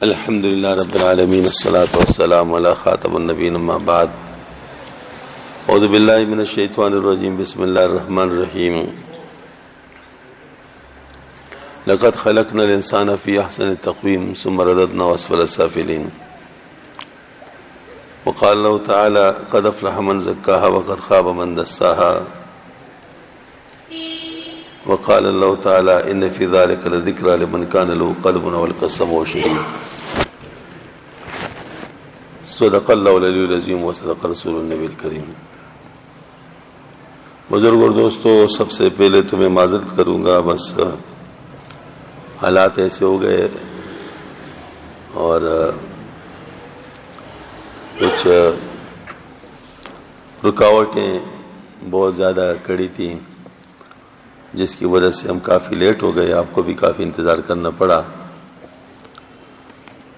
الحمد للہ رب العالمین الصلاۃ والسلام علی خاتم النبیین اما بعد اعوذ باللہ من الشیطان الرجیم بسم اللہ الرحمن الرحیم لقد خلقنا الانسان فی احسن تقویم ثم رددناه اسفل السافلین وقال اللہ تعالی قد افلح من زکاها وقد خاب من دساها وقال اللہ تعالی ان فی ذلک لذکری لمن کان له قلب والقسم شہید صدق اللہ العلی العظیم وصدق رسول النبی الکریم۔ بزرگ اور دوستو، سب سے پہلے تو میں معذرت کروں گا، بس حالات ایسے ہو گئے اور کچھ رکاوٹیں بہت زیادہ کڑی تھیں جس کی وجہ سے ہم کافی لیٹ ہو گئے، آپ کو بھی کافی انتظار کرنا پڑا،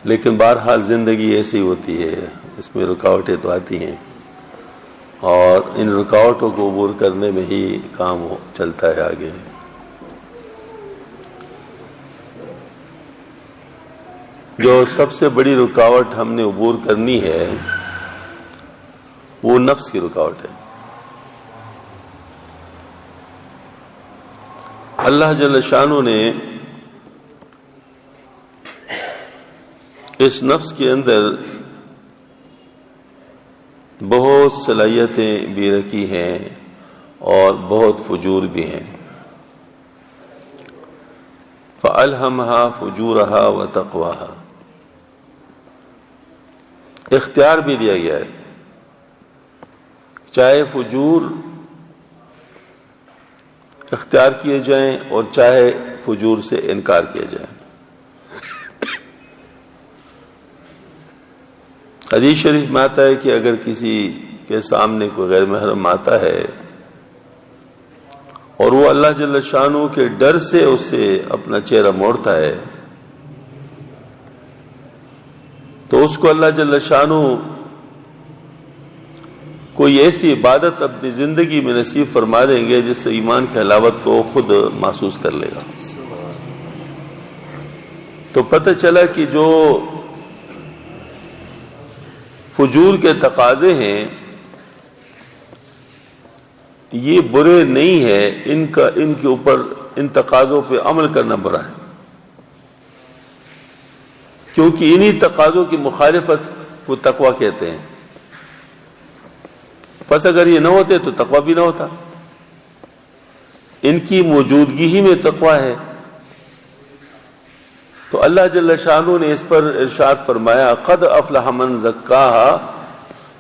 لیکن بہرحال زندگی ایسی ہوتی ہے، اس میں رکاوٹیں تو آتی ہیں اور ان رکاوٹوں کو عبور کرنے میں ہی کام چلتا ہے آگے۔ جو سب سے بڑی رکاوٹ ہم نے عبور کرنی ہے وہ نفس کی رکاوٹ ہے۔ اللہ جل شانہ نے اس نفس کے اندر بہت صلاحیتیں بھی رکھی ہیں اور بہت فجور بھی ہیں۔ فَأَلْهَمْهَا فُجُورَهَا وَتَقْوَاهَا، اختیار بھی دیا گیا ہے، چاہے فجور اختیار کیے جائیں اور چاہے فجور سے انکار کیا جائے۔ حدیث شریف میں آتا ہے کہ اگر کسی کے سامنے کوئی غیر محرم آتا ہے اور وہ اللہ جل شانہ کے ڈر سے اس سے اپنا چہرہ موڑتا ہے تو اس کو اللہ جل شانہ کوئی ایسی عبادت اپنی زندگی میں نصیب فرما دیں گے جس سے ایمان کی حلاوت کو خود محسوس کر لے گا۔ تو پتہ چلا کہ جو فجور کے تقاضے ہیں یہ برے نہیں ہیں، ان کے اوپر ان تقاضوں پہ عمل کرنا برا ہے، کیونکہ انہی تقاضوں کی مخالفت کو تقویٰ کہتے ہیں۔ پس اگر یہ نہ ہوتے تو تقویٰ بھی نہ ہوتا، ان کی موجودگی ہی میں تقویٰ ہے۔ تو اللہ جل شانہ نے اس پر ارشاد فرمایا قد افلح من زکاها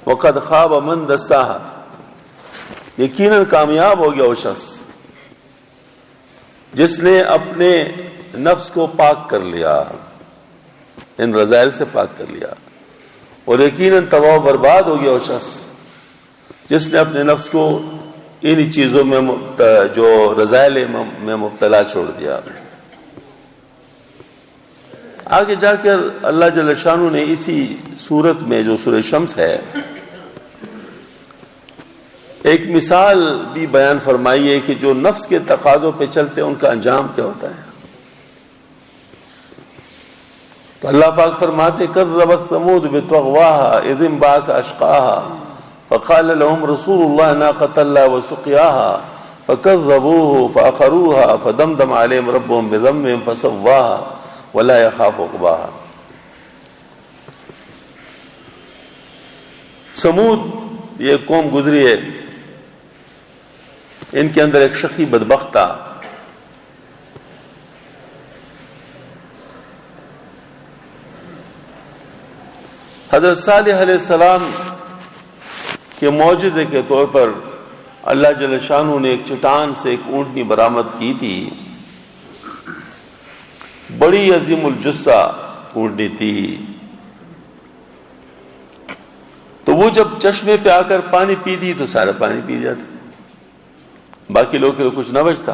وقد خاب من دساها، یقیناً کامیاب ہو گیا وہ شخص جس نے اپنے نفس کو پاک کر لیا، ان رذائل سے پاک کر لیا، اور یقیناً تباہ و برباد ہو گیا وہ شخص جس نے اپنے نفس کو ان چیزوں میں جو رذائل میں مبتلا چھوڑ دیا۔ آگے جا کر اللہ جل شانہ نے اسی سورت میں جو سورہ شمس ہے ایک مثال بھی بیان فرمائی ہے کہ جو نفس کے تقاضوں پہ چلتے ہیں ان کا انجام کیا ہوتا ہے۔ تو اللہ پاک فرماتے کذبت ثمود بطغواها اذ انبعث اشقاها فقال لهم رسول الله ناقة الله وسقياها فكذبوه فعقروها فدمدم عليهم ربهم بذنبهم فسواها ولا يخاف عقباها۔ سمود یہ قوم گزری ہے، ان کے اندر ایک شقی بدبخت تھا، حضرت صالح علیہ السلام کے معجزے کے طور پر اللہ جل شانہ نے ایک چٹان سے ایک اونٹنی برآمد کی تھی، بڑی عظیم الجثہ اونٹنی تھی، تو وہ جب چشمے پہ آ کر پانی پیتی تو سارا پانی پی جاتی، باقی لوگ کے لیے کچھ نہ بچتا،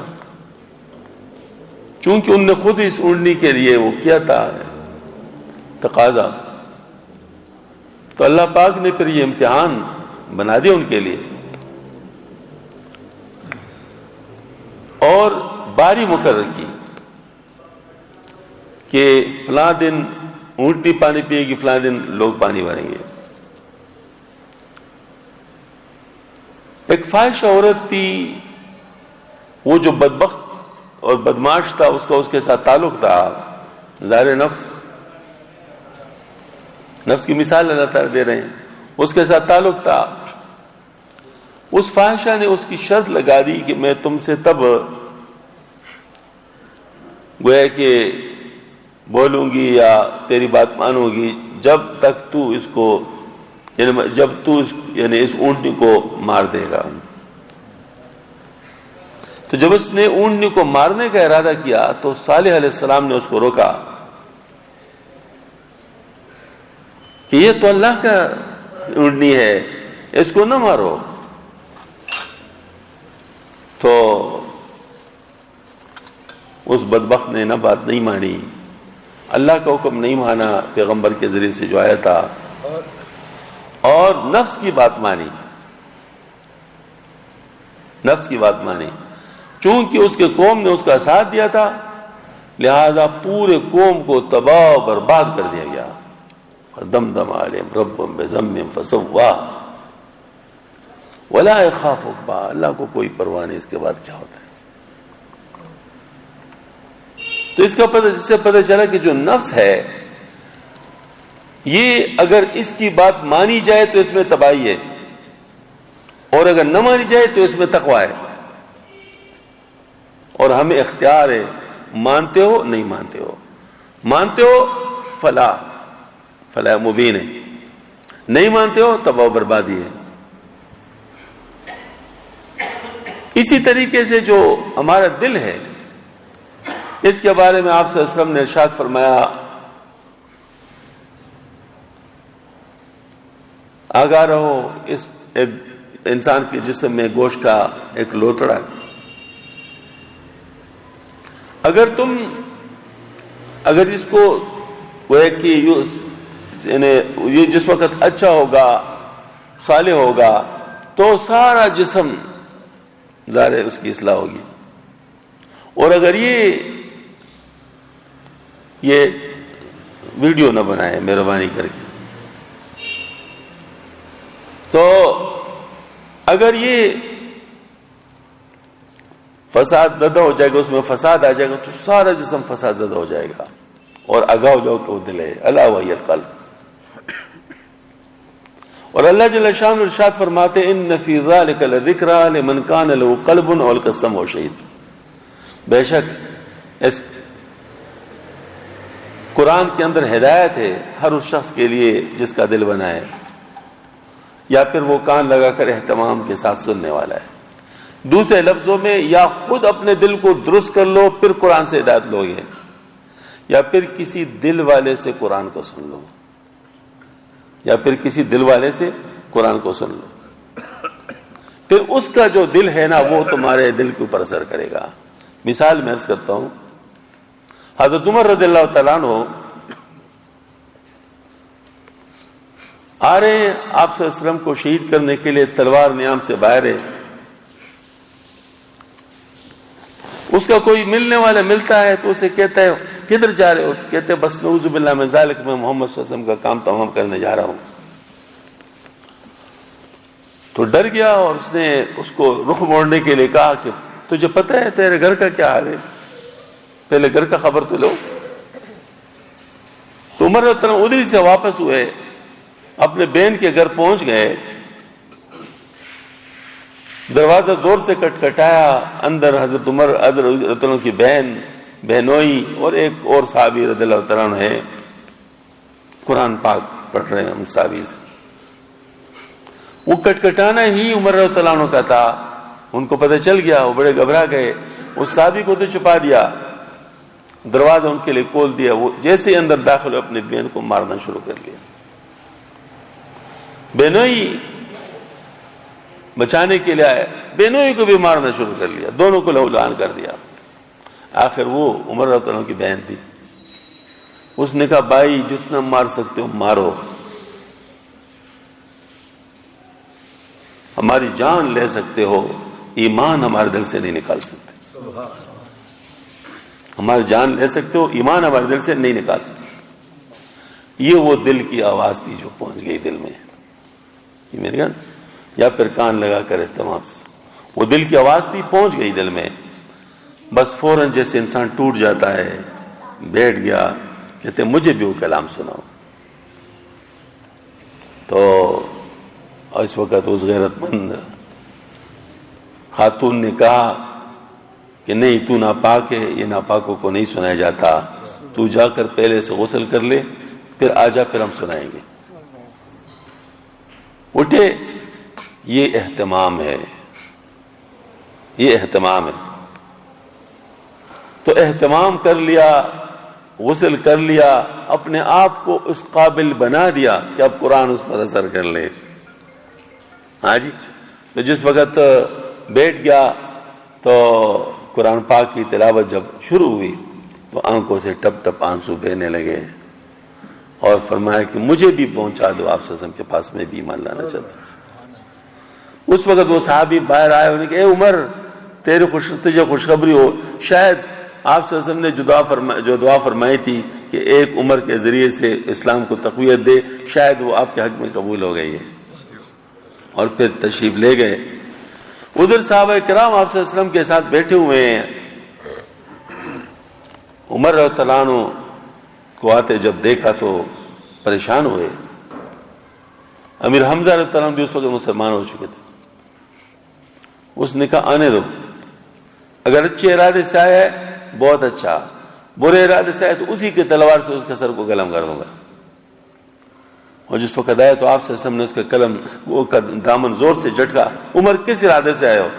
چونکہ ان نے خود اس اونٹنی کے لیے وہ کیا تھا تقاضا، تو اللہ پاک نے پھر یہ امتحان بنا دیا ان کے لیے اور باری مقرر کی کہ فلاں دن اونٹنی پانی پیے گی، فلاں دن لوگ پانی بھریں گے۔ ایک فاحش عورت تھی، وہ جو بدبخت اور بدماش تھا، اس کا اس کے ساتھ تعلق تھا، ظاہر نفس کی مثال اللہ تعالیٰ دے رہے ہیں، اس کے ساتھ تعلق تھا۔ اس فاحشہ نے اس کی شرط لگا دی کہ میں تم سے تب گویا کہ بولوں گی یا تیری بات مانوں گی جب تک تو اس کو جب تو اس اونٹنی کو مار دے گا۔ تو جب اس نے اونٹنی کو مارنے کا ارادہ کیا تو صالح علیہ السلام نے اس کو روکا کہ یہ تو اللہ کا اونٹنی ہے، اس کو نہ مارو۔ تو اس بدبخت نے نہ بات نہیں مانی، اللہ کا حکم نہیں مانا پیغمبر کے ذریعے سے جو آیا تھا، اور نفس کی بات مانی، نفس کی بات مانی۔ چونکہ اس کے قوم نے اس کا ساتھ دیا تھا، لہذا پورے قوم کو تباہ و برباد کر دیا گیا۔ دمدم علیہم ربہم بذنبہم فسواہا ولا یخاف عقباہا، اللہ کو کوئی پرواہ نہیں اس کے بعد کیا ہوتا ہے۔ تو اس سے پتہ چلا کہ جو نفس ہے یہ اگر اس کی بات مانی جائے تو اس میں تباہی ہے، اور اگر نہ مانی جائے تو اس میں تقویٰ ہے، اور ہمیں اختیار ہے، مانتے ہو نہیں مانتے ہو، مانتے ہو فلاح مبین ہے، نہیں مانتے ہو تباہ و بربادی ہے۔ اسی طریقے سے جو ہمارا دل ہے، اس کے بارے میں آپ صلی اللہ علیہ وسلم نے ارشاد فرمایا، آگاہ رہو، اس ایک انسان کے جسم میں گوشت کا ایک لوتڑا ہے، اگر اس کو وہ ہے کہ یہ جس وقت اچھا ہوگا، صالح ہوگا، تو سارا جسم ظاہر ہے اس کی اصلاح ہوگی، اور اگر یہ ویڈیو نہ بنائے مہربانی کر کے، تو اگر یہ فساد زدہ ہو جائے گا، اس میں فساد آ جائے گا، تو سارا جسم فساد زدہ ہو جائے گا، اور آگاہ ہو جاؤ کہ وہ دل ہے، الا وہی القلب۔ اور اللہ جل شانہ ارشاد فرماتے ان فی ذلک لذکری لمن کان له قلب والقى السمع شہید، بے شک اس قرآن کے اندر ہدایت ہے ہر اس شخص کے لیے جس کا دل بنا ہے، یا پھر وہ کان لگا کر اہتمام کے ساتھ سننے والا ہے۔ دوسرے لفظوں میں، یا خود اپنے دل کو درست کر لو پھر قرآن سے ہدایت لو گے، یا پھر کسی دل والے سے قرآن کو سن لو، یا پھر کسی دل والے سے قرآن کو سن لو، پھر اس کا جو دل ہے نا وہ تمہارے دل کے اوپر اثر کرے گا۔ مثال میں عرض کرتا ہوں، حضرت عمر رضی اللہ تعالیٰ عنہ آ رہے ہیں آپ صلی اللہ علیہ وسلم کو شہید کرنے کے لیے، تلوار نیام سے باہر ہے، اس کا کوئی ملنے والا ملتا ہے تو اسے کہتا ہے کدھر جا رہے ہو؟ کہتے ہیں بس نعوذ باللہ من ذالک، میں محمد صلی اللہ علیہ وسلم کا کام تمام کرنے جا رہا ہوں۔ تو ڈر گیا اور اس نے اس کو رخ موڑنے کے لیے کہا کہ تجھے پتہ ہے تیرے گھر کا کیا حال ہے، پہلے گھر کا خبر تو لو۔ تو عمر رضی اللہ عنہ ادھر سے واپس ہوئے، اپنے بہن کے گھر پہنچ گئے، دروازہ زور سے کٹکھٹایا، اندر حضرت عمر حضرت رضی اللہ عنہ کی بہنوئی اور ایک اور صحابی رضی اللہ تعالیٰ عنہ ہے، قرآن پاک پڑھ رہے ہیں ہم صحابی سے۔ وہ کٹکھٹانا ہی عمر رضی اللہ عنہ کا تھا، ان کو پتہ چل گیا، وہ بڑے گھبرا گئے، اس صحابی کو تو چھپا دیا، دروازہ ان کے لیے کھول دیا، وہ جیسے ہی اندر داخل ہوئے اپنی بہن کو مارنا شروع کر لیا۔ بہنوئی بچانے کے لیے آئے، بہنوئی کو بھی مارنا شروع کر لیا، دونوں کو لہولہان کر دیا۔ آخر وہ عمر رضی اللہ عنہ کی بہن تھی، اس نے کہا بھائی جتنا مار سکتے ہو مارو، ہماری جان لے سکتے ہو، ایمان ہمارے دل سے نہیں نکال سکتے، ہماری جان لے سکتے ہو، ایمان ہمارے دل سے نہیں نکال سکتے۔ یہ وہ دل کی آواز تھی جو پہنچ گئی دل میں. یہ میرے گھر یا پھر کان لگا کر اہتمام سے، وہ دل کی آواز تھی، پہنچ گئی دل میں. بس فوراً جیسے انسان ٹوٹ جاتا ہے، بیٹھ گیا، کہتے مجھے بھی وہ کلام سناؤ. تو اس وقت اس غیرت مند خاتون نے کہا کہ نہیں، تو ناپاک ہے، یہ ناپاکوں کو نہیں سنایا جاتا، تو جا کر پہلے سے غسل کر لے، پھر آ جا، پھر ہم سنائیں گے. اٹھے. یہ اہتمام ہے، یہ اہتمام ہے. تو اہتمام کر لیا، غسل کر لیا، اپنے آپ کو اس قابل بنا دیا کہ اب قرآن اس پر اثر کر لے. ہاں جی. تو جس وقت بیٹھ گیا تو قرآن پاک کی تلاوت جب شروع ہوئی تو آنکھوں سے ٹپ ٹپ آنسو بہنے لگے، اور فرمایا کہ مجھے بھی پہنچا دو آپ صلی اللہ علیہ وسلم کے پاس، میں بھی ایمان لانا چاہتا ہوں. اس وقت وہ صحابی باہر آئے، انہوں نے کہا اے عمر، تجھے خوشخبری ہو، شاید آپ صلی اللہ علیہ وسلم نے جو دعا فرمائی تھی کہ ایک عمر کے ذریعے سے اسلام کو تقویت دے، شاید وہ آپ کے حق میں قبول ہو گئی ہے. اور پھر تشریف لے گئے. ادھر صحابہ کرام آپ صلی اللہ علیہ وسلم کے ساتھ بیٹھے ہوئے ہیں. عمر رضی اللہ عنہ کو آتے جب دیکھا تو پریشان ہوئے. امیر حمزہ رضی اللہ عنہ بھی اس وقت مسلمان ہو چکے تھے. اس نے کہا آنے دو، اگر اچھے ارادے سے آیا ہے بہت اچھا، برے ارادے سے آئے تو اسی کے تلوار سے اس کے سر کو قلم کر دوں گا. اور جس وقت آیا تو آپ صلی اللہ علیہ وسلم نے اس کا قلم، وہ دامن زور سے جھٹکا. عمر کس ارادے سے آئے ہو؟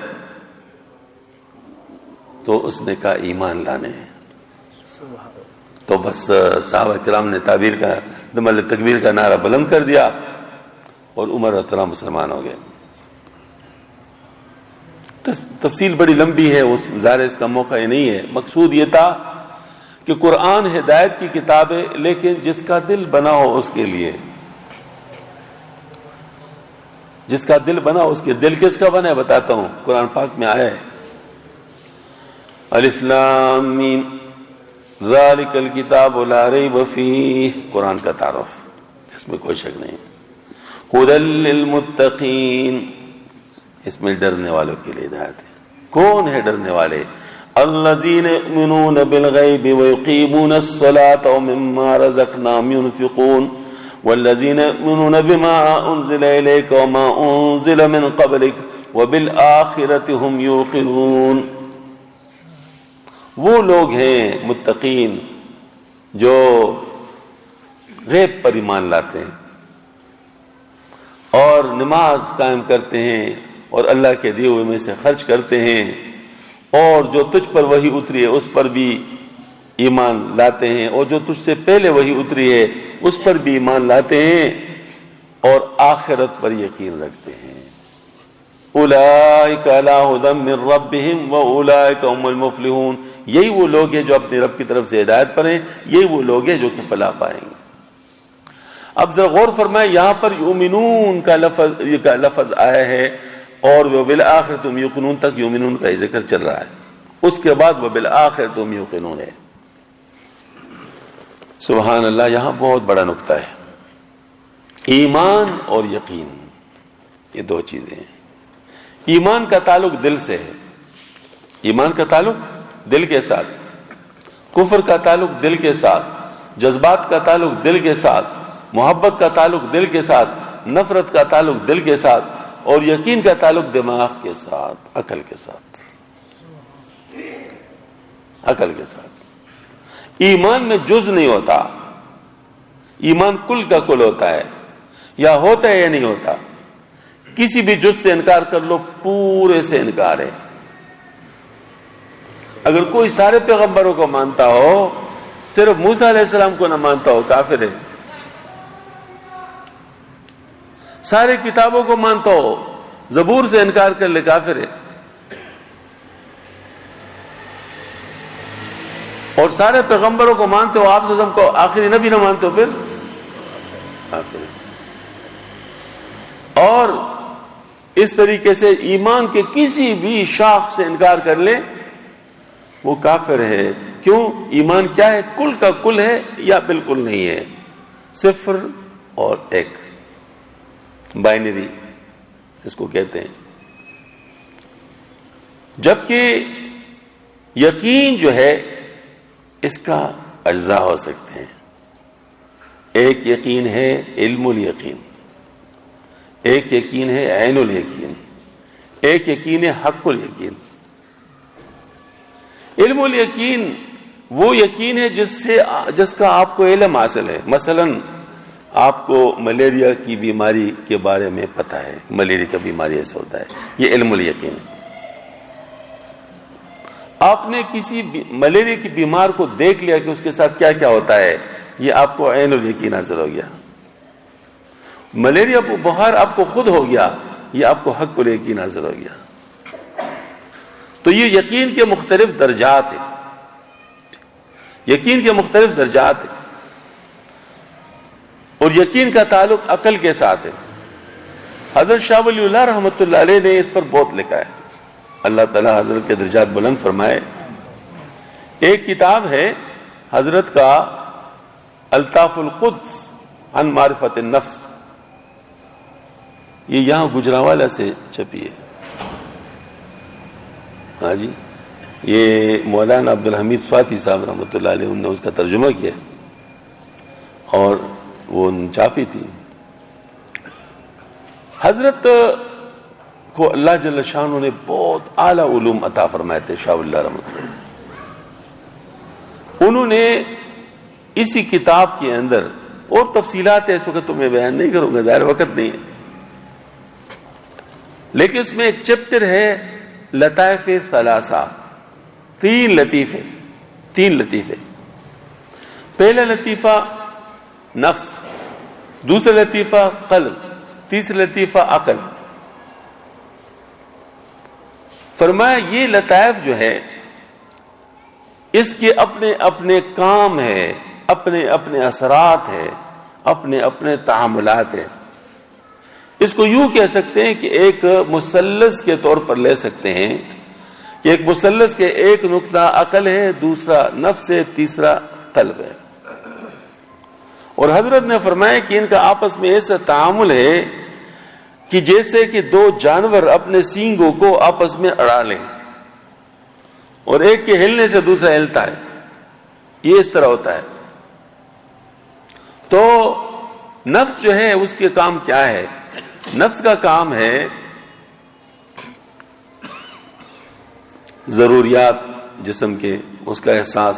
تو اس نے کہا ایمان لانے. تو بس صحابہ کرام نے تکبیر کا نعرہ بلند کر دیا اور عمر رضی اللہ عنہ مسلمان ہو گئے. تفصیل بڑی لمبی ہے، ظاہر اس کا موقع یہ نہیں ہے. مقصود یہ تھا کہ قرآن ہدایت کی کتاب ہے، لیکن جس کا دل بنا ہو اس کے لیے، جس کا دل بنا ہو اس کے. دل کس کا بنا ہے بتاتا ہوں. قرآن پاک میں آیا ہے الف لام میم ذالک الکتاب لا ریب فیہ، قرآن کا تعارف، اس میں کوئی شک نہیں. ھدی للمتقین، اس میں ڈرنے والوں کے لیے ہدایت ہے. کون ہے ڈرنے والے؟ الذین یؤمنون بالغیب ویقیمون الصلاۃ ومما رزقناہم ينفقون والذین یؤمنون بما انزل الیک وما انزل من قبلک وبالآخرۃ ھم یوقنون. وہ لوگ ہیں متقین جو غیب پر ایمان لاتے ہیں اور نماز قائم کرتے ہیں اور اللہ کے دیے ہوئے میں سے خرچ کرتے ہیں، اور جو تجھ پر وحی اتری ہے اس پر بھی ایمان لاتے ہیں، اور جو تجھ سے پہلے وحی اتری ہے اس پر بھی ایمان لاتے ہیں، اور آخرت پر یقین رکھتے ہیں. اولئک علی ھدی من ربہم واولئک ھم المفلحون. یہی وہ لوگ ہیں جو اپنے رب کی طرف سے ہدایت پر ہیں، یہی وہ لوگ ہیں جو کہ فلاح پائیں گے. اب ذرا غور فرمائیں، یہاں پر یؤمنون کا لفظ آیا ہے اور وبالآخرۃ ھم یوقنون تک یؤمنون کا ذکر چل رہا ہے. اس کے بعد وبالآخرۃ ھم یوقنون ہے. سبحان اللہ. یہاں بہت بڑا نقطہ ہے. ایمان اور یقین یہ دو چیزیں ہیں. ایمان کا تعلق دل سے ہے، ایمان کا تعلق دل کے ساتھ، کفر کا تعلق دل کے ساتھ، جذبات کا تعلق دل کے ساتھ، محبت کا تعلق دل کے ساتھ، نفرت کا تعلق دل کے ساتھ، اور یقین کا تعلق دماغ کے ساتھ، عقل کے ساتھ، عقل کے ساتھ. ایمان میں جز نہیں ہوتا، ایمان کل کا کل ہوتا ہے. یا ہوتا ہے یا نہیں ہوتا. کسی بھی جز سے انکار کر لو، پورے سے انکار ہے. اگر کوئی سارے پیغمبروں کو مانتا ہو، صرف موسیٰ علیہ السلام کو نہ مانتا ہو، کافر ہے. سارے کتابوں کو مانتا ہو، زبور سے انکار کر لے، کافر ہے. اور سارے پیغمبروں کو مانتے ہو، آپ سے ہم کو آخری نبی نہ مانتے ہو، پھر کافر ہے. اور اس طریقے سے ایمان کے کسی بھی شاخ سے انکار کر لے وہ کافر ہے. کیوں؟ ایمان کیا ہے؟ کل کا کل ہے یا بالکل نہیں ہے. صفر اور ایک، بائنری اس کو کہتے ہیں. جبکہ یقین جو ہے اس کا اجزاء ہو سکتے ہیں. ایک یقین ہے علم الیقین، ایک یقین ہے عین الیقین، ایک یقین ہے حق الیقین. علم الیقین وہ یقین ہے جس کا آپ کو علم حاصل ہے. مثلا آپ کو ملیریا کی بیماری کے بارے میں پتہ ہے، ملیریا کا بیماری ایسا ہوتا ہے، یہ علم الیقین ہے. آپ نے کسی ملیریا کی بیمار کو دیکھ لیا کہ اس کے ساتھ کیا کیا ہوتا ہے، یہ آپ کو عین الیقین حاصل ہو گیا. ملیریا بخار آپ کو خود ہو گیا، یہ آپ کو حق الیقین حاصل ہو گیا. تو یہ یقین کے مختلف درجات ہیں، یقین کے مختلف درجات ہیں. اور یقین کا تعلق عقل کے ساتھ ہے. حضرت شاہ ولی اللہ رحمۃ اللہ علیہ نے اس پر بہت لکھا ہے. اللہ تعالیٰ حضرت کے درجات بلند فرمائے. ایک کتاب ہے حضرت کا الطاف القدس عن معرفت النفس، یہ یہاں گجرانوالہ سے چھپی ہے. ہاں جی، یہ مولانا عبد الحمید سواتی صاحب رحمۃ اللہ علیہ انہوں نے اس کا ترجمہ کیا اور وہ چھاپی تھی. حضرت کو اللہ جل شانہ نے بہت اعلیٰ علوم عطا فرمائے تھے. شاہ ولی اللہ رحمۃ اللہ انہوں نے اسی کتاب کے اندر، اور تفصیلات اس وقت تو میں بیان نہیں کروں گا، ظاہر وقت نہیں ہے، لیکن اس میں ایک چیپٹر ہے لطائف ثلاثہ، تین لطیفے. پہلا لطیفہ نفس، دوسرا لطیفہ قلب، تیسرا لطیفہ عقل. فرمایا یہ لطائف جو ہے اس کے اپنے اپنے کام ہے، اپنے اپنے اثرات ہے، اپنے اپنے تعاملات ہے. اس کو یوں کہہ سکتے ہیں کہ ایک مثلث کے طور پر لے سکتے ہیں کہ ایک مثلث کے ایک نقطہ عقل ہے، دوسرا نفس ہے، تیسرا قلب ہے. اور حضرت نے فرمایا کہ ان کا آپس میں ایسا تعامل ہے کہ جیسے کہ دو جانور اپنے سینگوں کو آپس میں اڑا لیں اور ایک کے ہلنے سے دوسرا ہلتا ہے، یہ اس طرح ہوتا ہے. تو نفس جو ہے اس کے کام کیا ہے؟ نفس کا کام ہے ضروریات جسم کے، اس کا احساس،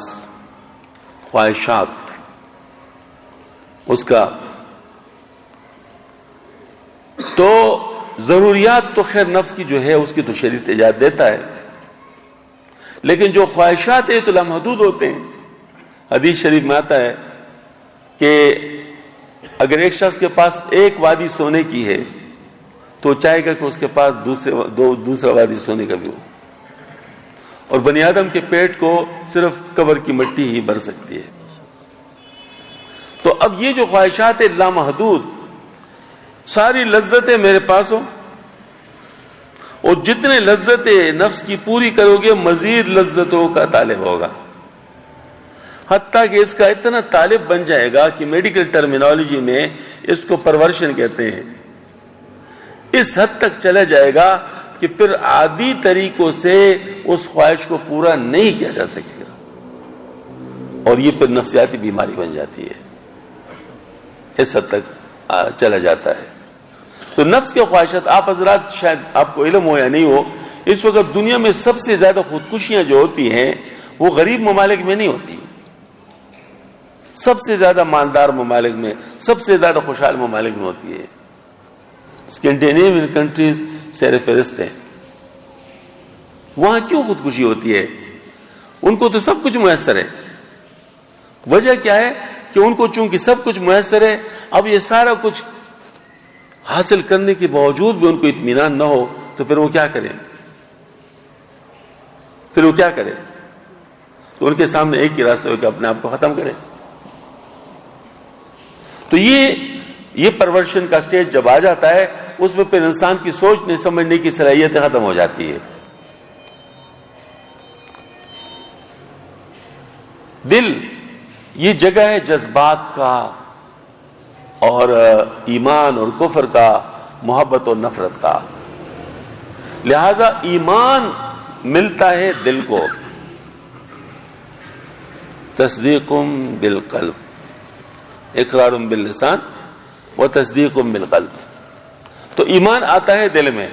خواہشات، اس کا تو ضروریات تو خیر نفس کی جو ہے اس کی تو شریعت اجازت دیتا ہے، لیکن جو خواہشات ہیں تو لامحدود ہوتے ہیں. حدیث شریف میں آتا ہے کہ اگر ایک شخص کے پاس ایک وادی سونے کی ہے تو چاہے گا کہ اس کے پاس دوسرا وادی سونے کا بھی ہو. اور بنی آدم کے پیٹ کو صرف قبر کی مٹی ہی بھر سکتی ہے. تو اب یہ جو خواہشات لامحدود، ساری لذتیں میرے پاس ہوں، اور جتنے لذتیں نفس کی پوری کرو گے مزید لذتوں کا طالب ہوگا، حتیٰ کہ اس کا اتنا طالب بن جائے گا کہ میڈیکل ٹرمینالوجی میں اس کو پرورشن کہتے ہیں. اس حد تک چلا جائے گا کہ پھر عادی طریقوں سے اس خواہش کو پورا نہیں کیا جا سکے گا، اور یہ پھر نفسیاتی بیماری بن جاتی ہے. اس حد تک چلا جاتا ہے. تو نفس کے خواہشات، آپ حضرات شاید آپ کو علم ہو یا نہیں ہو، اس وقت دنیا میں سب سے زیادہ خودکشیاں جو ہوتی ہیں وہ غریب ممالک میں نہیں ہوتی، سب سے زیادہ مالدار ممالک میں، سب سے زیادہ خوشحال ممالک میں ہوتی ہے. اسکینڈینیوین کنٹریز سیر فہرست ہیں. وہاں کیوں خودکشی ہوتی ہے؟ ان کو تو سب کچھ میسر ہے. وجہ کیا ہے کہ ان کو چونکہ سب کچھ میسر ہے، اب یہ سارا کچھ حاصل کرنے کے باوجود بھی ان کو اطمینان نہ ہو تو پھر وہ کیا کریں؟ تو ان کے سامنے ایک ہی راستہ ہو کہ اپنے آپ کو ختم کریں. تو یہ پرورشن کا سٹیج جب آ جاتا ہے، اس میں پھر انسان کی سوچنے سمجھنے کی صلاحیت ختم ہو جاتی ہے. دل یہ جگہ ہے جذبات کا، اور ایمان اور کفر کا، محبت اور نفرت کا۔ لہذا ایمان ملتا ہے دل کو، تصدیق بالقلب، اقرار باللسان و تصدیق بالقلب۔ تو ایمان آتا ہے دل میں،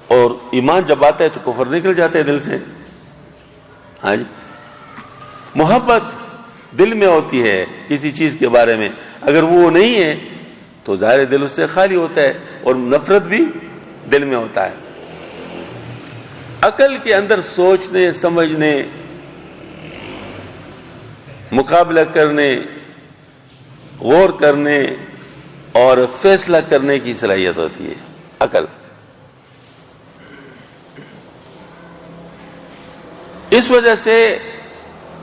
اور ایمان جب آتا ہے تو کفر نکل جاتا ہے دل سے۔ ہاں جی، محبت دل میں ہوتی ہے کسی چیز کے بارے میں، اگر وہ نہیں ہے تو ظاہر دل اس سے خالی ہوتا ہے، اور نفرت بھی دل میں ہوتا ہے۔ عقل کے اندر سوچنے، سمجھنے، مقابلہ کرنے، غور کرنے اور فیصلہ کرنے کی صلاحیت ہوتی ہے عقل۔ اس وجہ سے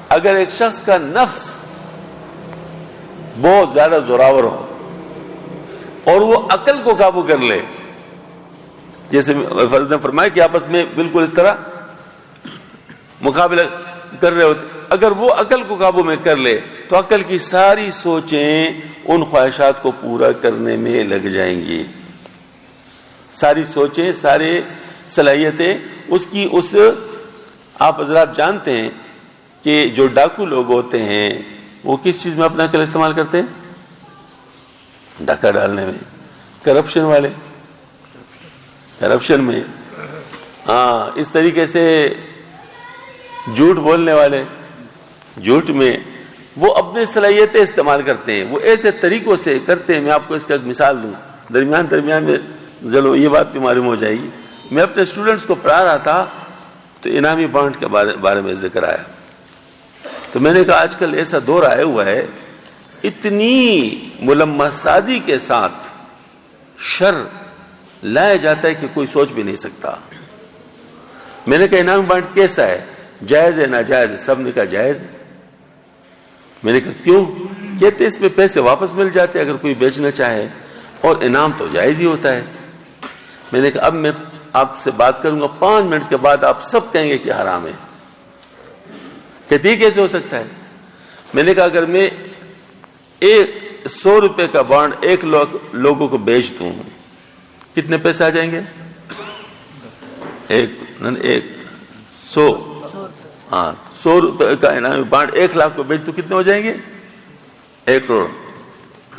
اگر ایک شخص کا نفس بہت زیادہ زوراور ہو اور وہ عقل کو قابو کر لے، جیسے فرض نے فرمایا کہ آپس میں بالکل اس طرح مقابلہ کر رہے ہوتے، اگر وہ عقل کو قابو میں کر لے تو عقل کی ساری سوچیں ان خواہشات کو پورا کرنے میں لگ جائیں گی، ساری سوچیں، سارے صلاحیتیں اس کی۔ اس آپ حضرات جانتے ہیں کہ جو ڈاکو لوگ ہوتے ہیں وہ کس چیز میں اپنا عقل استعمال کرتے ہیں؟ ڈاکہ ڈالنے میں۔ کرپشن والے کرپشن میں، ہاں، اس طریقے سے جھوٹ بولنے والے جھوٹ میں، وہ اپنی صلاحیتیں استعمال کرتے ہیں، وہ ایسے طریقوں سے کرتے ہیں۔ میں آپ کو اس کا ایک مثال دوں، درمیان میں چلو یہ بات بھی معلوم ہو جائے گی۔ میں اپنے اسٹوڈنٹس کو پڑھا رہا تھا تو انعامی بانٹ کے بارے میں ذکر آیا، تو میں نے کہا آج کل ایسا دور آیا ہوا ہے، اتنی ملمح سازی کے ساتھ شر لایا جاتا ہے کہ کوئی سوچ بھی نہیں سکتا۔ میں نے کہا انعام بانٹ کیسا ہے، جائز ہے ناجائز ہے؟ سب نے کہا جائز۔ میں نے کہا کیوں؟ کہتے اس میں پیسے واپس مل جاتے اگر کوئی بیچنا چاہے، اور انعام تو جائز ہی ہوتا ہے۔ میں نے کہا اب میں آپ سے بات کروں گا، 5 منٹ کے بعد آپ سب کہیں گے کہ حرام ہے۔ کہتی کیسے ہو سکتا ہے؟ میں نے کہا اگر میں 100 روپے کا بانڈ 1 لوگوں کو بیچ دوں، کتنے پیسے آ جائیں گے؟ 100 ہاں 100 روپے کا انعامی بانڈ 1 لاکھ کو بیچ تو کتنے ہو جائیں گے؟ 1 کروڑ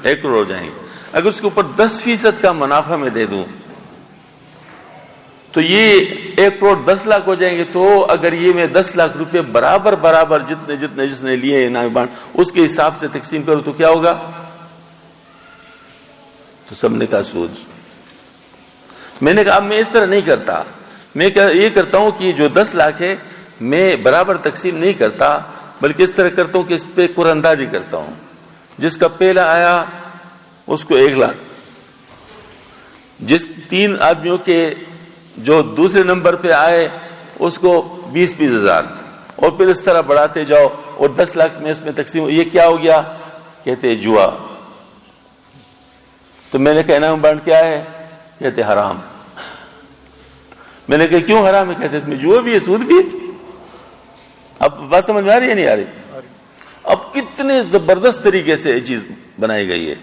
1 کروڑ ہو جائیں گے۔ اگر اس کے اوپر 10% کا منافع میں دے دوں تو یہ 1 کروڑ 10 لاکھ ہو جائیں گے۔ تو اگر یہ میں 10 لاکھ روپے برابر جتنے جس نے لیے انعامی بانڈ اس کے حساب سے تقسیم کروں تو کیا ہوگا؟ تو سب نے کہا سود۔ میں نے کہا اب میں اس طرح نہیں کرتا، میں یہ کرتا ہوں کہ جو 10 لاکھ ہے میں برابر تقسیم نہیں کرتا، بلکہ اس طرح کرتا ہوں کہ اس پہ قرآن اندازی کرتا ہوں۔ جس کا پہلا آیا اس کو 1 لاکھ، جس 3 آدمیوں کے جو دوسرے نمبر پہ آئے اس کو 20 ہزار، اور پھر اس طرح بڑھاتے جاؤ، اور 10 لاکھ میں اس میں تقسیم۔ یہ کیا ہو گیا؟ کہتے جوا۔ تو میں نے کہا انعام بانڈ کیا ہے؟ کہتے حرام۔ میں نے کہا کیوں حرام ہے؟ کہتے اس میں جوا بھی ہے، سود بھی ہے۔ اب بات سمجھ میں آ رہی ہے نہیں آ رہی؟ اب کتنے زبردست طریقے سے یہ چیز بنائی گئی ہے،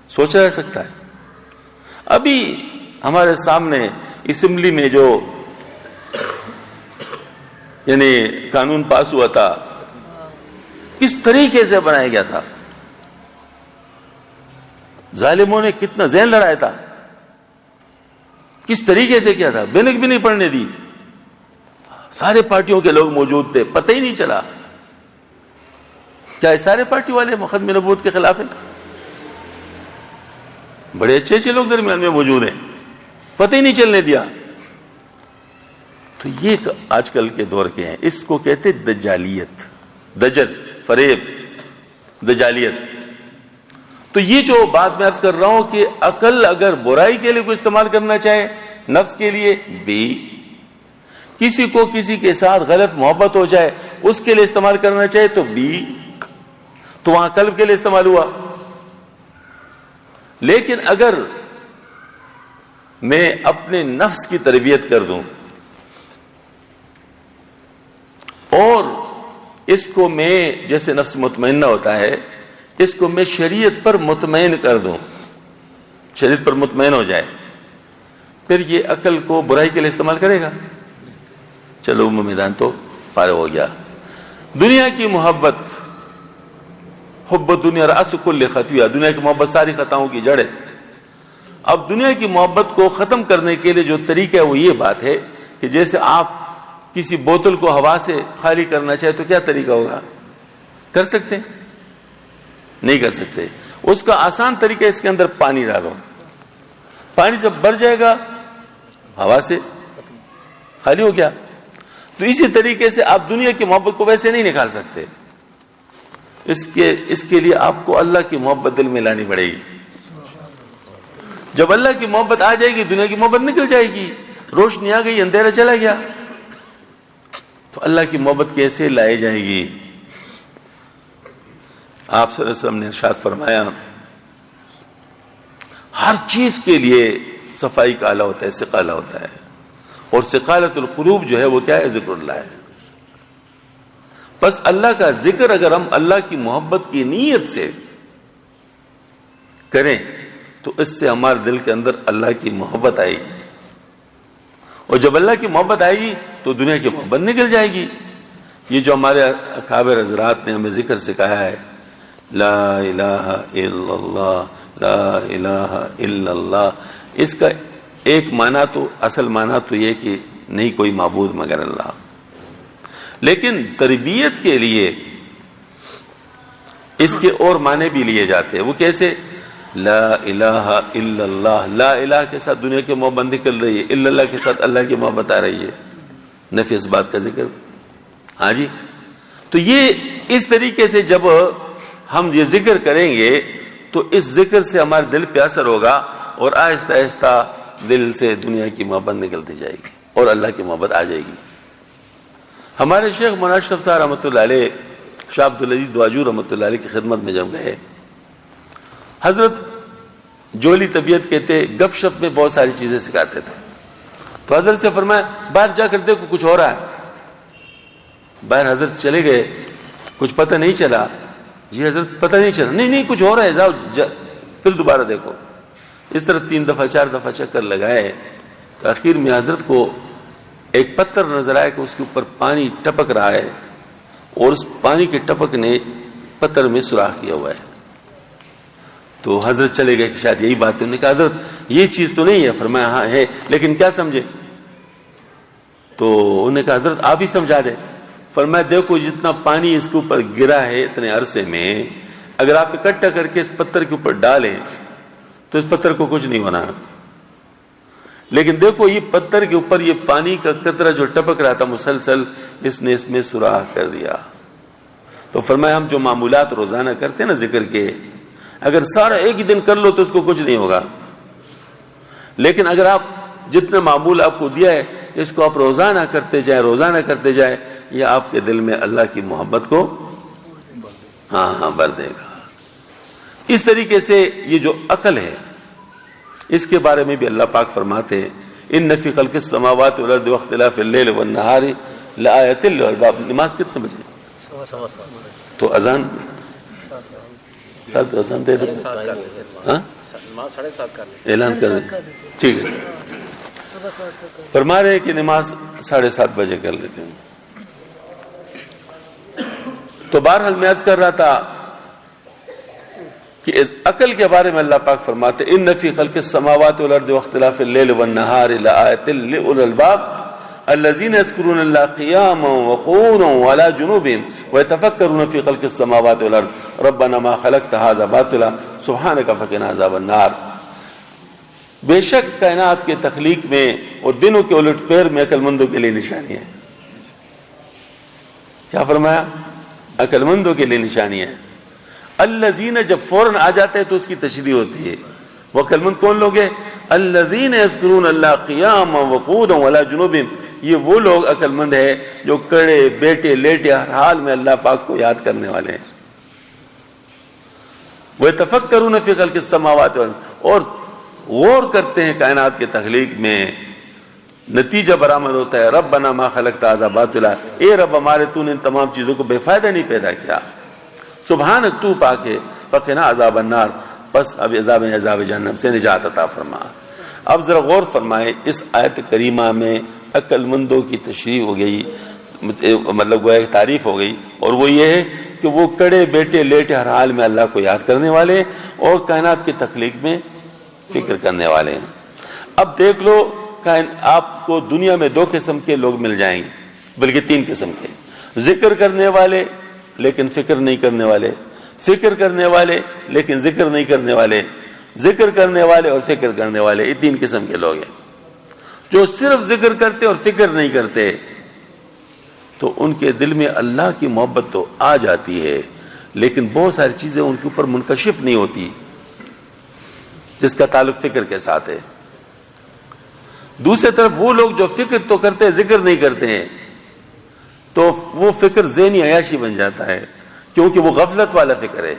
سوچا جا سکتا ہے۔ ابھی ہمارے سامنے اسمبلی میں جو یعنی قانون پاس ہوا تھا، کس طریقے سے بنایا گیا تھا، ظالموں نے کتنا ذہن لڑایا تھا، کس طریقے سے کیا تھا، بینک بھی نہیں پڑھنے دی، سارے پارٹیوں کے لوگ موجود تھے، پتہ ہی نہیں چلا۔ کیا سارے پارٹی والے مقدمہ نبوت کے خلاف ہیں؟ بڑے اچھے لوگ درمیان میں موجود ہیں، پتہ ہی نہیں چلنے دیا۔ تو یہ آج کل کے دور کے ہیں، اس کو کہتے دجالیت، دجل، فریب، دجالیت۔ تو یہ جو بات میں عرض کر رہا ہوں کہ عقل اگر برائی کے لیے کوئی استعمال کرنا چاہے، نفس کے لیے بھی، کسی کو کسی کے ساتھ غلط محبت ہو جائے اس کے لیے استعمال کرنا چاہے تو بھی، تو وہاں قلب کے لیے استعمال ہوا۔ لیکن اگر میں اپنے نفس کی تربیت کر دوں اور اس کو میں، جیسے نفس مطمئنہ ہوتا ہے اس کو میں شریعت پر مطمئن کر دوں، شریعت پر مطمئن ہو جائے، پھر یہ عقل کو برائی کے لیے استعمال کرے گا؟ چلو وہ میدان تو فارغ ہو گیا۔ دنیا کی محبت، حب دنیا رأس کل خطیہ، دنیا کی محبت ساری خطاؤں کی جڑ ہے۔ اب دنیا کی محبت کو ختم کرنے کے لیے جو طریقہ ہے وہ یہ بات ہے کہ جیسے آپ کسی بوتل کو ہوا سے خالی کرنا چاہے تو کیا طریقہ ہوگا؟ کر سکتے ہیں؟ نہیں کر سکتے۔ اس کا آسان طریقہ اس کے اندر پانی ڈالو، پانی جب بھر جائے گا ہوا سے خالی ہو گیا۔ تو اسی طریقے سے آپ دنیا کی محبت کو ویسے نہیں نکال سکتے، اس کے لیے آپ کو اللہ کی محبت دل میں لانی پڑے گی۔ جب اللہ کی محبت آ جائے گی دنیا کی محبت نکل جائے گی، روشنی آ گئی اندھیرا چلا گیا۔ تو اللہ کی محبت کیسے لائی جائے گی؟ آپ صلی اللہ علیہ وسلم نے ارشاد فرمایا ہر چیز کے لیے صفائی کا آلہ ہوتا ہے، سقالہ ہوتا ہے، اور سقالۃ القلوب جو ہے وہ کیا ہے؟ ذکر اللہ ہے۔ بس اللہ کا ذکر اگر ہم اللہ کی محبت کی نیت سے کریں تو اس سے ہمارے دل کے اندر اللہ کی محبت آئے گی، اور جب اللہ کی محبت آئے گی تو دنیا کی محبت نکل جائے گی۔ یہ جو ہمارے اکابر حضرات نے ہمیں ذکر سکھایا ہے، لا الہ الا اللہ، لا الہ الا اللہ، اس کا ایک معنی تو اصل معنی تو یہ کہ نہیں کوئی معبود مگر اللہ، لیکن تربیت کے لیے اس کے اور معنی بھی لیے جاتے ہیں۔ وہ کیسے؟ لا الہ الا اللہ، لا الہ کے ساتھ دنیا کی محبت نکل رہی ہے، الا اللہ کے ساتھ اللہ کی محبت آ رہی ہے، نفی اس بات کا ذکر۔ ہاں جی، تو یہ اس طریقے سے جب ہم یہ ذکر کریں گے تو اس ذکر سے ہمارے دل پہ اثر ہوگا، اور آہستہ آہستہ دل سے دنیا کی محبت نکلتی جائے گی اور اللہ کی محبت آ جائے گی۔ ہمارے شیخ مولانا اشرف صاحب رحمۃ اللہ علیہ، شاہ عبدالعزیز دواجو رحمۃ اللہ علیہ کی خدمت میں جب گئے، حضرت جولی طبیعت کہتے، گپ شپ میں بہت ساری چیزیں سکھاتے تھے۔ تو حضرت سے فرمایا باہر جا کر دیکھو کچھ ہو رہا ہے۔ باہر حضرت چلے گئے، کچھ پتہ نہیں چلا۔ جی حضرت پتہ نہیں چلا، نہیں کچھ ہو رہا ہے، جاؤ پھر دوبارہ دیکھو۔ اس طرح 3 دفعہ 4 دفعہ چکر لگائے تو آخر میں حضرت کو ایک پتھر نظر آیا کہ اس کے اوپر پانی ٹپک رہا ہے، اور اس پانی کے ٹپک نے پتھر میں سوراخ کیا ہوا ہے۔ تو حضرت چلے گئے کہ شاید یہی بات ہے۔ انہوں نے کہا حضرت یہ چیز تو نہیں ہے۔ فرمایا ہاں ہے، لیکن کیا سمجھے؟ تو انہوں نے کہا حضرت آپ ہی سمجھا دیں۔ فرمایا دیکھو جتنا پانی اس کے اوپر گرا ہے اتنے عرصے میں، اگر آپ اکٹھا کر کے اس پتھر کے اوپر ڈالیں تو اس پتھر کو کچھ نہیں ہونا، لیکن دیکھو یہ پتھر کے اوپر یہ پانی کا قطرہ جو ٹپک رہا تھا مسلسل، اس نے اس میں سوراخ کر دیا۔ تو فرمایا ہم جو معمولات روزانہ کرتے ہیں نا ذکر کے، اگر سارا ایک ہی دن کر لو تو اس کو کچھ نہیں ہوگا، لیکن اگر آپ جتنا معمول آپ کو دیا ہے اس کو آپ روزانہ کرتے جائیں، یہ آپ کے دل میں اللہ کی محبت کو بھر دے گا۔ اس طریقے سے یہ جو عقل ہے اس کے بارے میں بھی اللہ پاک فرماتے ہیں ان فی خلق السماوات والارض واختلاف اللیل والنہار لآیات للالباب۔ نماز کتنے بجے؟ تو اذان 7 اذان دے دو، اعلان کر دیں، ٹھیک ہے۔ فرما رہے ہیں کہ نماز 7:30 بجے کر لیتے ہیں۔ تو بہرحال میں عرض کر رہا تھا کہ اس عقل کے بارے میں اللہ پاک فرماتے ان فی خلق السماوات والارض واختلاف اللیل والنہار لآیات لأولی الالباب الذین یذکرون اللہ قیاما وقعودا وعلی جنوبہم ویتفکرون فی خلق السماوات والارض ربنا ما خلقت ھذا باطلا سبحانک فقنا عذاب النار۔ بے شک کائنات کے تخلیق میں اور دنوں کے الٹ پیر میں عقل مندوں کے لیے نشانی ہے۔ کیا فرمایا؟ عقل مندوں کے لیے نشانی ہے۔ الذین جب فوراً آ جاتے ہیں تو اس کی تشریح ہوتی ہے۔ وہ عقل مند کون لوگ ہیں؟ الذین یذکرون اللہ قیاما وقعودا وعلی جنوبہم، یہ وہ لوگ عقل مند ہے جو کھڑے بیٹھے لیٹے ہر حال میں اللہ پاک کو یاد کرنے والے ہیں۔ ویتفکرون فی خلق السماوات والارض، اور غور کرتے ہیں کائنات کے تخلیق میں۔ نتیجہ برآمد ہوتا ہے ربنا ما خلقت ھذا باطلا، اے رب ہمارے تو نے ان تمام چیزوں کو بے فائدہ نہیں پیدا کیا۔ سبحانک تو پاک ہے، فقنا عذاب النار، بس اب عذاب جہنم سے نجات عطا فرما۔ اب ذرا غور فرمائیں، اس آیت کریمہ میں عقل مندوں کی تشریح ہو گئی، مطلب وہ ایک تعریف ہو گئی، اور وہ یہ ہے کہ وہ کڑے بیٹے لیٹے ہر حال میں اللہ کو یاد کرنے والے ہیں اور کائنات کی تخلیق میں فکر کرنے والے ہیں۔ اب دیکھ لو، آپ کو دنیا میں 2 قسم کے لوگ مل جائیں گے، بلکہ 3 قسم کے، ذکر کرنے والے لیکن فکر نہیں کرنے والے، فکر کرنے والے لیکن ذکر نہیں کرنے والے، ذکر کرنے والے اور فکر کرنے والے، یہ 3 قسم کے لوگ ہیں۔ جو صرف ذکر کرتے اور فکر نہیں کرتے تو ان کے دل میں اللہ کی محبت تو آ جاتی ہے، لیکن بہت ساری چیزیں ان کے اوپر منکشف نہیں ہوتی جس کا تعلق فکر کے ساتھ ہے۔ دوسری طرف وہ لوگ جو فکر تو کرتے ذکر نہیں کرتے ہیں، تو وہ فکر ذہنی عیاشی بن جاتا ہے، کیونکہ وہ غفلت والا فکر ہے،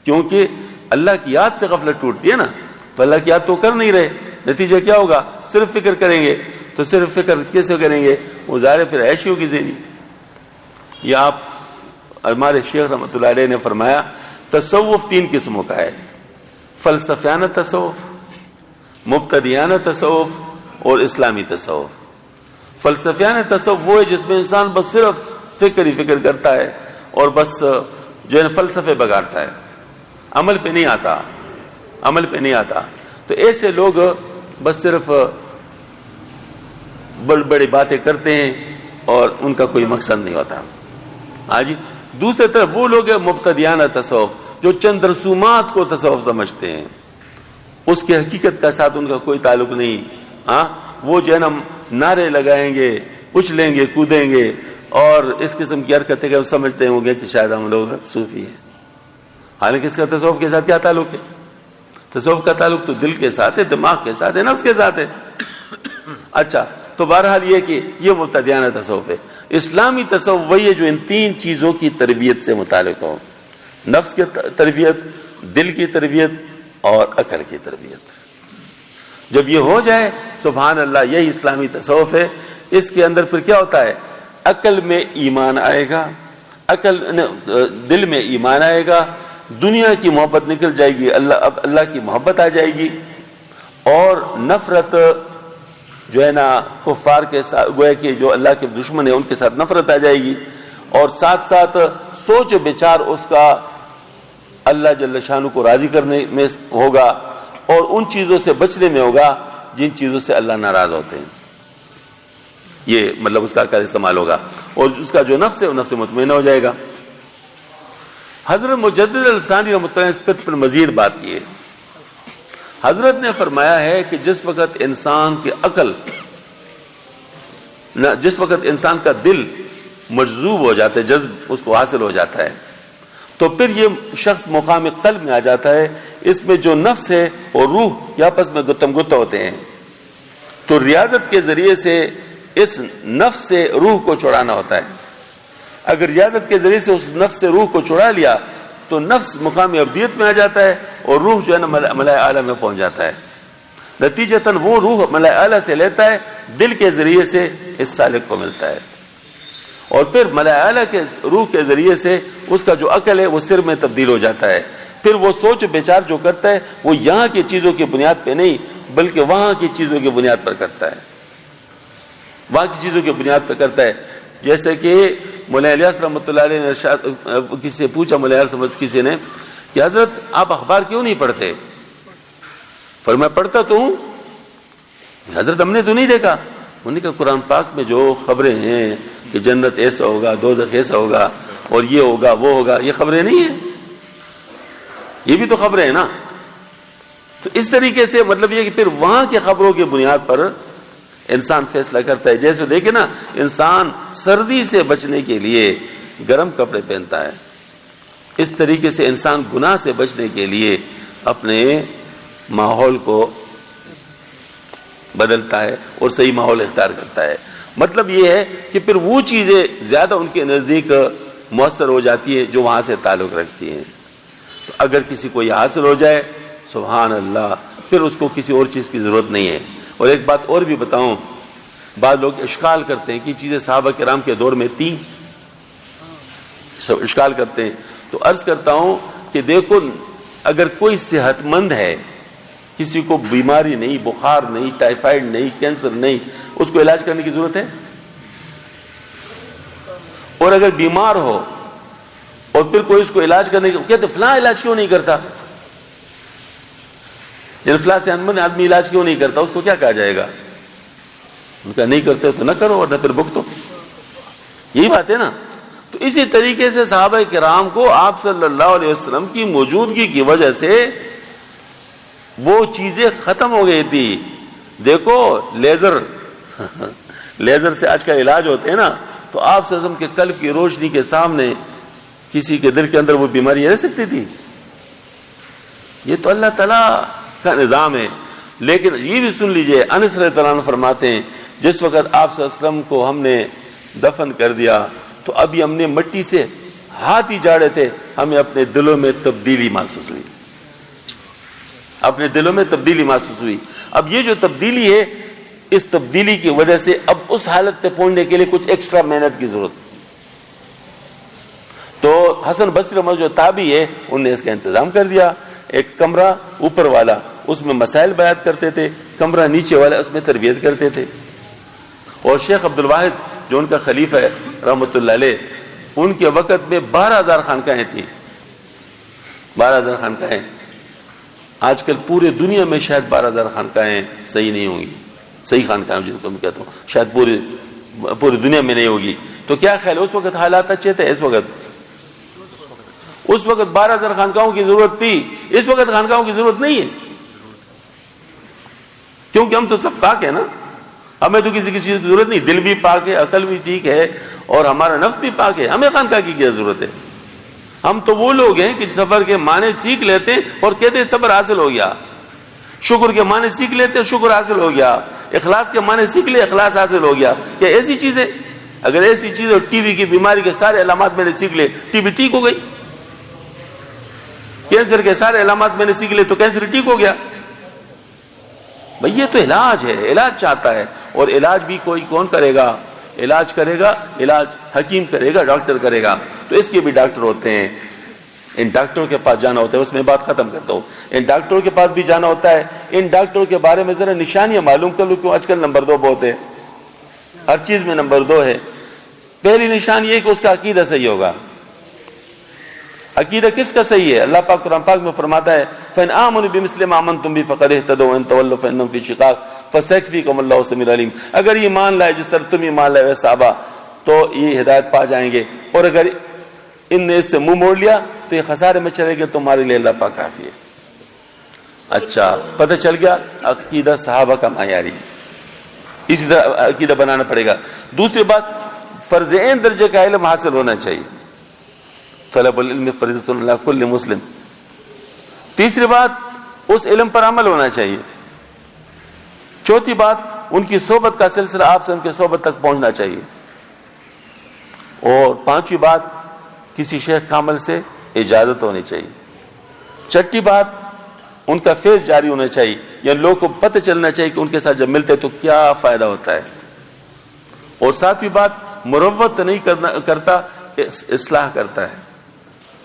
کیونکہ اللہ کی یاد سے غفلت ٹوٹتی ہے نا، تو اللہ کی یاد تو کر نہیں رہے، نتیجہ کیا ہوگا؟ صرف فکر کریں گے، تو صرف فکر کیسے کریں گے؟ وہ ظاہر پھر عیاشی ہوگی ذہنی۔ یہ آپ ہمارے شیخ رحمۃ اللہ علیہ نے فرمایا تصوف 3 قسموں کا ہے، فلسفیانہ تصوف، مبتدیانہ تصوف اور اسلامی تصوف۔ فلسفیانہ تصوف وہ ہے جس میں انسان بس صرف فکر ہی فکر کرتا ہے اور بس جو ہے فلسفے بگاڑتا ہے، عمل پہ نہیں آتا، عمل پہ نہیں آتا۔ تو ایسے لوگ بس صرف بڑی بڑی باتیں کرتے ہیں اور ان کا کوئی مقصد نہیں ہوتا۔ ہاں جی، دوسری طرف وہ لوگ ہیں مبتدیانہ تصوف، جو چند رسومات کو تصوف سمجھتے ہیں، اس کے حقیقت کا ساتھ ان کا کوئی تعلق نہیں۔ ہاں، وہ جو ہے نا نعرے لگائیں گے، اچھلیں گے، کودیں گے اور اس قسم کی حرکتیں کہ سمجھتے ہوں گے کہ شاید ہم لوگ صوفی ہیں، حالانکہ اس کا تصوف کے ساتھ کیا تعلق ہے؟ تصوف کا تعلق تو دل کے ساتھ ہے، دماغ کے ساتھ ہے، نفس کے ساتھ ہے۔ اچھا، تو بہرحال یہ کہ یہ مبتدیانہ تصوف ہے۔ اسلامی تصوف وہی ہے جو ان 3 چیزوں کی تربیت سے متعلق ہو، نفس کی تربیت، دل کی تربیت اور عقل کی تربیت۔ جب یہ ہو جائے، سبحان اللہ، یہی اسلامی تصوف ہے۔ اس کے اندر پھر کیا ہوتا ہے؟ عقل میں ایمان آئے گا، دل میں ایمان آئے گا، دنیا کی محبت نکل جائے گی، اللہ کی محبت آ جائے گی، اور نفرت جو ہے نا کفار کے ساتھ، گویا کہ جو اللہ کے دشمن ہیں ان کے ساتھ نفرت آ جائے گی، اور ساتھ ساتھ سوچ بچار اس کا اللہ جل شانہ کو راضی کرنے میں ہوگا اور ان چیزوں سے بچنے میں ہوگا جن چیزوں سے اللہ ناراض ہوتے ہیں۔ یہ مطلب اس کا کیا استعمال ہوگا، اور اس کا جو نفس ہے وہ نفس مطمئنہ ہو جائے گا۔ حضرت مجدد الفسانی رحمۃ اللہ اس پر مزید بات کی ہے۔ حضرت نے فرمایا ہے کہ جس وقت انسان کی عقل، جس وقت انسان کا دل مجذوب ہو جاتا ہے، جذب اس کو حاصل ہو جاتا ہے، تو پھر یہ شخص مقام قلب میں آ جاتا ہے۔ اس میں جو نفس ہے اور روح یہ آپس میں گتم گتہ ہوتے ہیں، تو ریاضت کے ذریعے سے اس نفس سے روح کو چھڑانا ہوتا ہے۔ اگر ریاضت کے ذریعے سے اس نفس سے روح کو چھڑا لیا تو نفس مقام ابدیت میں آ جاتا ہے اور روح جو ہے نا ملائے اعلیٰ میں پہنچ جاتا ہے۔ نتیجتاً وہ روح ملائے اعلیٰ سے لیتا ہے، دل کے ذریعے سے اس سالک کو ملتا ہے، اور پھر ملائے اعلیٰ کے روح کے ذریعے سے اس کا جو عقل ہے وہ سر میں تبدیل ہو جاتا ہے۔ پھر وہ سوچ بچار جو کرتا ہے وہ یہاں کی چیزوں کی بنیاد پہ نہیں بلکہ وہاں کی چیزوں کی بنیاد پر کرتا ہے، وہاں کی چیزوں کی بنیاد پر کرتا ہے۔ جیسے کہ مولانا الیاس رحمۃ اللہ علیہ نے کسی سے پوچھا، مولانا کسی نے کہ حضرت آپ اخبار کیوں نہیں پڑھتے؟ فرمایا پڑھتا تو ہوں حضرت، ہم نے تو نہیں دیکھا۔ انہوں نے کہا قرآن پاک میں جو خبریں ہیں کہ جنت ایسا ہوگا، دوزخ ایسا ہوگا اور یہ ہوگا وہ ہوگا، یہ خبریں نہیں ہیں، یہ بھی تو خبریں ہیں نا۔ تو اس طریقے سے مطلب یہ کہ پھر وہاں کی خبروں کی بنیاد پر انسان فیصلہ کرتا ہے۔ جیسے دیکھیں نا، انسان سردی سے بچنے کے لیے گرم کپڑے پہنتا ہے، اس طریقے سے انسان گناہ سے بچنے کے لیے اپنے ماحول کو بدلتا ہے اور صحیح ماحول اختیار کرتا ہے۔ مطلب یہ ہے کہ پھر وہ چیزیں زیادہ ان کے نزدیک مؤثر ہو جاتی ہیں جو وہاں سے تعلق رکھتی ہیں۔ تو اگر کسی کو یہ حاصل ہو جائے، سبحان اللہ، پھر اس کو کسی اور چیز کی ضرورت نہیں ہے۔ اور ایک بات اور بھی بتاؤں، بعض لوگ اشکال کرتے ہیں کہ چیزیں صحابہ کرام کے دور میں تھیں، سب اشکال کرتے ہیں، تو عرض کرتا ہوں کہ دیکھو اگر کوئی صحت مند ہے، کسی کو بیماری نہیں، بخار نہیں، ٹائیفائڈ نہیں، کینسر نہیں، اس کو علاج کرنے کی ضرورت ہے؟ اور اگر بیمار ہو اور پھر کوئی اس کو علاج کرنے کی کہتے فلاں علاج کیوں نہیں کرتا، یعنی فلاں سے انمن آدمی علاج کیوں نہیں کرتا، اس کو کیا کہا جائے گا؟ ان کا نہیں کرتے تو نہ کرو اور نہ پھر بھگتو، یہی بات ہے نا۔ تو اسی طریقے سے صحابہ کرام کو آپ صلی اللہ علیہ وسلم کی موجودگی کی وجہ سے وہ چیزیں ختم ہو گئی تھی۔ دیکھو لیزر سے آج کل علاج ہوتے ہیں نا، تو آپ صلی اللہ علیہ وسلم کے قلب کی روشنی کے سامنے کسی کے دل کے اندر وہ بیماری رہ سکتی تھی؟ یہ تو اللہ تعالیٰ کا نظام ہے۔ لیکن یہ بھی سن لیجئے، انس رضی اللہ عنہ فرماتے ہیں جس وقت آپ صلی اللہ علیہ وسلم کو ہم نے دفن کر دیا تو ابھی ہم نے مٹی سے ہاتھ ہی جاڑے تھے، ہمیں اپنے دلوں میں تبدیلی محسوس ہوئی، اپنے دلوں میں تبدیلی محسوس ہوئی۔ اب یہ جو تبدیلی ہے، اس تبدیلی کی وجہ سے اب اس حالت پہ پہنچنے کے لیے کچھ ایکسٹرا محنت کی ضرورت۔ تو حسن بصری رحمہ جو تابعی ہے، انہوں نے اس کا انتظام کر دیا، ایک کمرہ اوپر والا اس میں مسائل بیان کرتے تھے، کمرہ نیچے والا اس میں تربیت کرتے تھے۔ اور شیخ عبد الواحد جو ان کا خلیفہ ہے رحمۃ اللہ علیہ، ان کے وقت میں 12,000 خانقاہیں تھیں، 12,000 خانقاہیں۔ آج کل پورے دنیا میں شاید 12,000 خانقاہیں صحیح نہیں ہوں گی، صحیح خانقاہیں جن کو میں کہتا ہوں شاید پوری دنیا میں نہیں ہوگی۔ تو کیا خیال، اس وقت حالات اچھے تھے؟ اس وقت 12,000 خانقاہوں کی ضرورت تھی، اس وقت خانقاہوں کی ضرورت نہیں ہے، کیونکہ ہم تو سب پاک ہے نا، ہمیں تو کسی چیز کی ضرورت نہیں، دل بھی پاک ہے، عقل بھی ٹھیک ہے، اور ہمارا نفس بھی پاک ہے، ہمیں خانقاہ کی کیا ضرورت ہے؟ ہم تو وہ لوگ ہیں کہ صبر کے معنی سیکھ لیتے ہیں اور کہتے ہیں صبر حاصل ہو گیا، شکر کے معنی سیکھ لیتے ہیں، شکر حاصل ہو گیا، اخلاص کے معنی سیکھ لے، اخلاص حاصل ہو گیا۔ کیا ایسی چیز ہے؟ اگر ایسی چیز ہے، ٹی وی کی بیماری کے سارے علامات میں نے سیکھ لے، ٹی وی ٹھیک ہو گئی، کینسر کے سارے علامات میں نے سیکھ لے تو کینسر ٹھیک ہو گیا۔ بھئی یہ تو علاج ہے، علاج چاہتا ہے، اور علاج بھی کوئی کون کرے گا؟ علاج کرے گا، علاج حکیم کرے گا، ڈاکٹر کرے گا۔ تو اس کے بھی ڈاکٹر ہوتے ہیں، ان ڈاکٹروں کے پاس جانا ہوتا ہے۔ اس میں بات ختم کرتا ہوں، ان ڈاکٹروں کے پاس بھی جانا ہوتا ہے۔ ان ڈاکٹروں کے بارے میں ذرا نشانیاں معلوم کر لو، کیوں آج کل نمبر 2 بہت ہے، ہر چیز میں نمبر 2 ہے۔ پہلی نشانی یہ کہ اس کا عقیدہ صحیح ہوگا۔ عقیدہ کس کا صحیح ہے؟ اللہ پاک قرآن پاک میں فرماتا ہے فَإِنْ آمَنُوا بِمِثْلِ مَا آمَنْتُمْ بِهِ فَقَدِ اهْتَدَوْا وَإِنْ تَوَلَّوْا فَإِنَّهُمْ فِي شِقَاقٍ فَسَيَكْفِيكُمُ اللَّهُ السَّمِيعُ الْعَلِيمُ۔ اگر ایمان لائے جس طرح تم ایمان لائے صحابہ تو یہ ہدایت پا جائیں گے، اور اگر ان نے اس سے منہ موڑ لیا تو یہ خسارے میں چلے گئے، تمہارے لیے اللہ پاک کافی ہے۔ اچھا، پتہ چل گیا عقیدہ صحابہ کا معیاری، اسی طرح عقیدہ بنانا پڑے گا۔ دوسری بات، فرض عین درجے کا علم حاصل ہونا چاہیے، طلب العلم فریضۃ علی کل مسلم۔ تیسری بات، اس علم پر عمل ہونا چاہیے۔ چوتھی بات، ان کی صحبت کا سلسلہ آپ سے ان کی صحبت تک پہنچنا چاہیے۔ اور پانچویں بات، کسی شیخ کامل سے اجازت ہونی چاہیے۔ چھٹی بات، ان کا فیض جاری ہونا چاہیے، یعنی لوگوں کو پتہ چلنا چاہیے کہ ان کے ساتھ جب ملتے تو کیا فائدہ ہوتا ہے۔ اور ساتویں بات، مروت نہیں کرتا، اصلاح کرتا ہے۔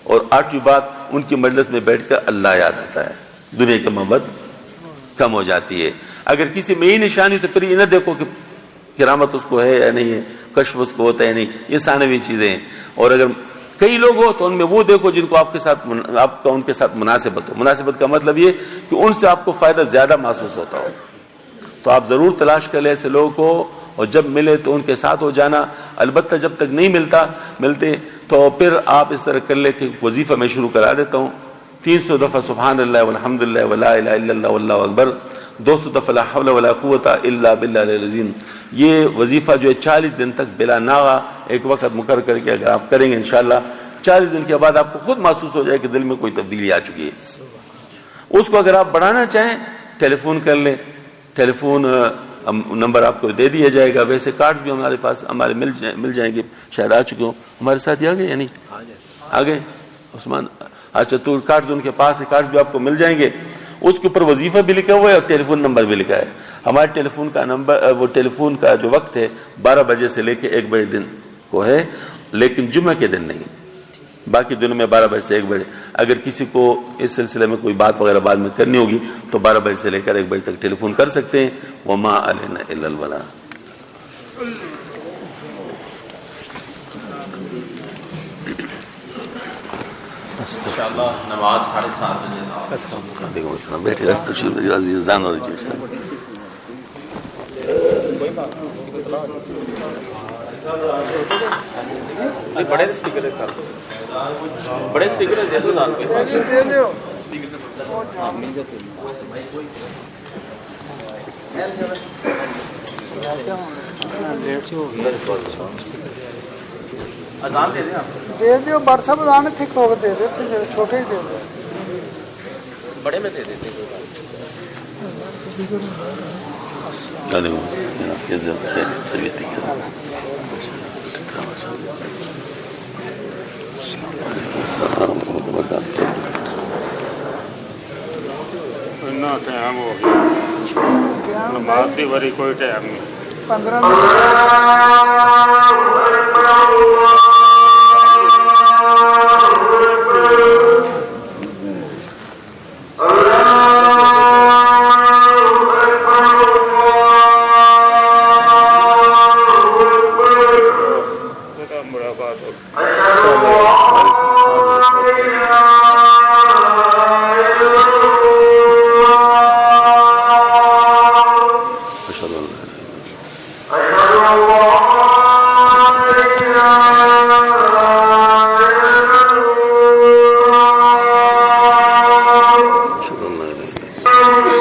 اور آٹھویں بات، ان کی مجلس میں بیٹھ کر اللہ یاد آتا ہے، دنیا کی محبت کم ہو جاتی ہے۔ اگر کسی میں یہ نشانی تو پھر یہ نہ دیکھو کہ کرامت اس کو ہے یا نہیں ہے، کشف اس کو ہوتا ہے یا نہیں، یہ ثانوی چیزیں ہیں۔ اور اگر کئی لوگ ہو تو ان میں وہ دیکھو جن کو آپ کا ان کے ساتھ مناسبت ہو۔ مناسبت کا مطلب یہ کہ ان سے آپ کو فائدہ زیادہ محسوس ہوتا ہو، تو آپ ضرور تلاش کر لیں ایسے لوگوں کو، اور جب ملے تو ان کے ساتھ ہو جانا۔ البتہ جب تک نہیں ملتے تو پھر آپ اس طرح کر لیں کہ وظیفہ میں شروع کرا دیتا ہوں، 300 دفعہ سبحان اللہ والحمد للہ ولا الہ الا اللہ واللہ اکبر، 200 دفعہ لا حول ولا قوت الا باللہ العلی العظیم۔ یہ وظیفہ جو ہے 40 دن تک بلا ناغہ ایک وقت مقرر کر کے اگر آپ کریں گے انشاءاللہ، 40 دن کے بعد آپ کو خود محسوس ہو جائے کہ دل میں کوئی تبدیلی آ چکی ہے۔ اس کو اگر آپ بڑھانا چاہیں ٹیلی فون کر لیں، ٹیلی فون نمبر آپ کو دے دیا جائے گا۔ ویسے کارڈز بھی ہمارے پاس مل جائیں گے، شاید آ چکے ہوں ہمارے ساتھ ہی، آ گئے یا نہیں آ گئے عثمان؟ اچھا، تو کارڈز ان کے پاس ہے، کارڈز بھی آپ کو مل جائیں گے۔ اس کے اوپر وظیفہ بھی لکھا ہوا ہے اور ٹیلی فون نمبر بھی لکھا ہے۔ ہمارے ٹیلی فون کا نمبر، وہ ٹیلی فون کا جو وقت ہے 12 بجے سے لے کے 1 بجے دن کو ہے، لیکن جمعہ کے دن نہیں، باقی دنوں میں 12 بجے سے 1 بجے. اگر کسی کو اس سلسلے میں کوئی بات وغیرہ بعد میں کرنی ہوگی تو 12 بجے سے لے کر 1 بجے تک ٹیلی فون کر سکتے ہیں. وما علینا الا البلاغ. انشاءاللہ نماز 7:30 بجے. وعلیکم السلام. بیٹھے رہتے تشریف عزیز جان اور جی بڑے اسپیکر بڑے اسپیکر دے دو نام کے اذان دے دیں آپ دے دیو. واٹس ایپ اذان تھے کو دے دیتے چھوٹے ہی دے دو. بڑے میں دے دیتے ٹائم ہو گیا نماز دی باری کوئی ٹائم نہیں. 15 منٹ. اللہ